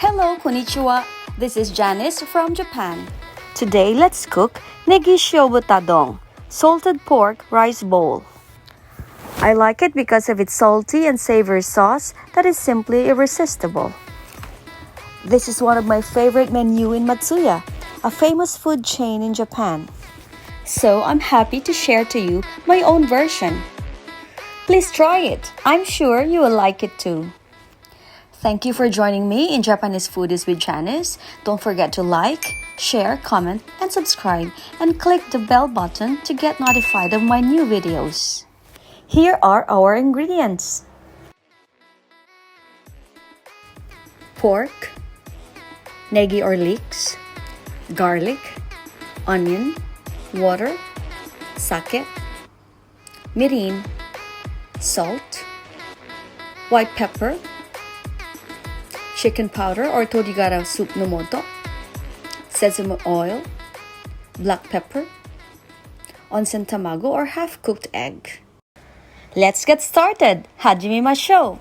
Hello, konnichiwa. This is Janice from Japan. Today, let's cook Negi Shio Buta Don, salted pork rice bowl. I like it because of its salty and savory sauce that is simply irresistible. This is one of my favorite menu in Matsuya, a famous food chain in Japan. So I'm happy to share to you my own version. Please try it. I'm sure you will like it too. Thank you for joining me in Japanese Foodies with Janice. Don't forget to like, share, comment, and subscribe, and click the bell button to get notified of my new videos. Here are our ingredients. Pork, negi or leeks, garlic, onion, water, sake, mirin, salt, white pepper, chicken powder or Torigara soup no Moto, sesame oil, black pepper, Onsen Tamago or half-cooked egg. Let's get started! Hajimemashou!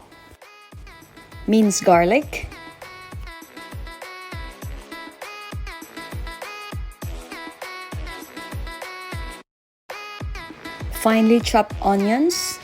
Minced garlic, finely chopped onions,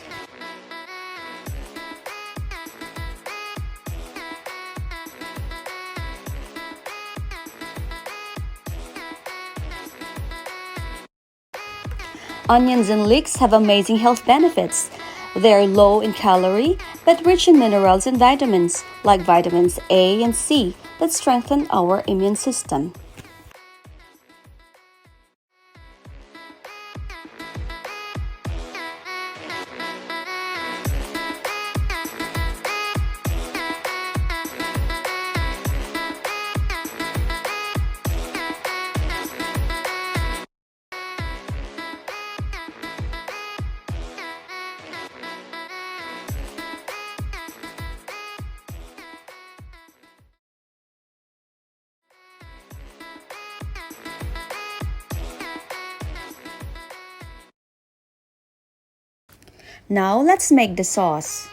onions and leeks have amazing health benefits. They are low in calorie but rich in minerals and vitamins like vitamins A and C that strengthen our immune system. Now let's make the sauce.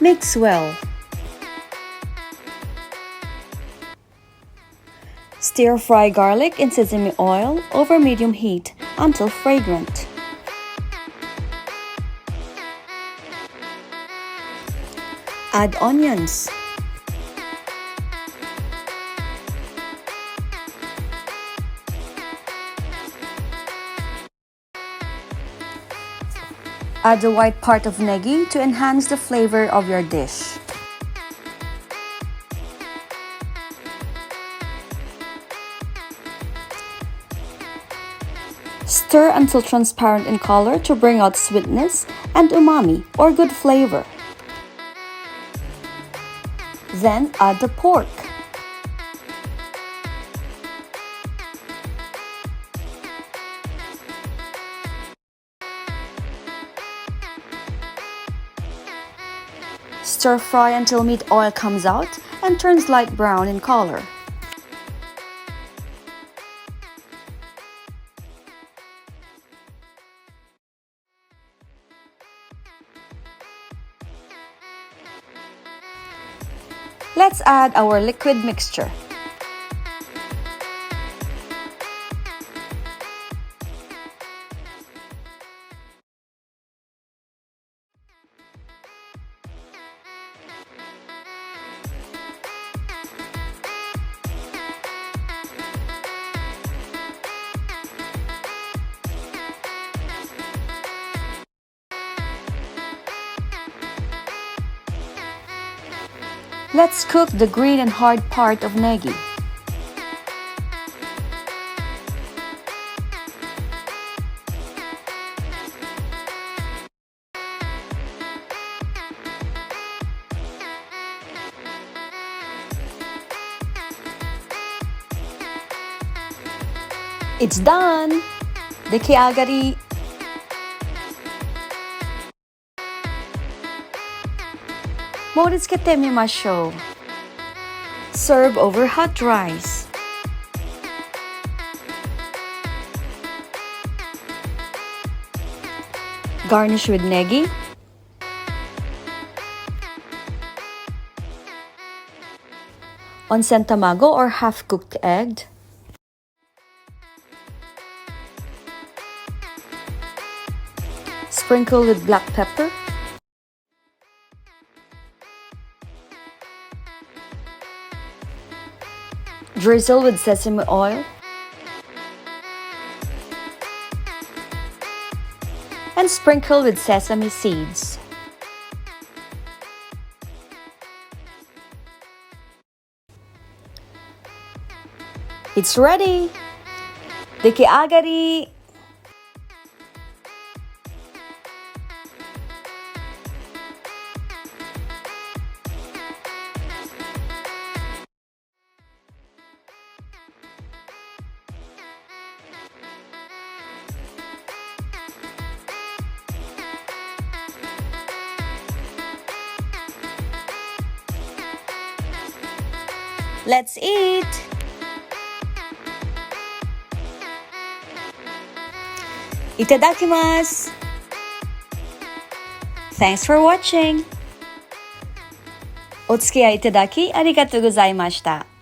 Mix well. Stir-fry garlic in sesame oil over medium heat until fragrant. Add onions. Add the white part of negi to enhance the flavor of your dish. Stir until transparent in color to bring out sweetness and umami or good flavor. Then add the pork. Stir fry until meat oil comes out and turns light brown in color. Let's add our liquid mixture. Let's cook the green and hard part of negi. It's done! Dekiagari! Itadakimasu. Serve over hot rice. Garnish with negi. Onsen Tamago or half-cooked egg. Sprinkle with black pepper. Drizzle with sesame oil. And sprinkle with sesame seeds. It's ready! Dekiagari! Let's eat! Itadakimasu! Thanks for watching! Otsuki itadaki arigatou gozaimashita.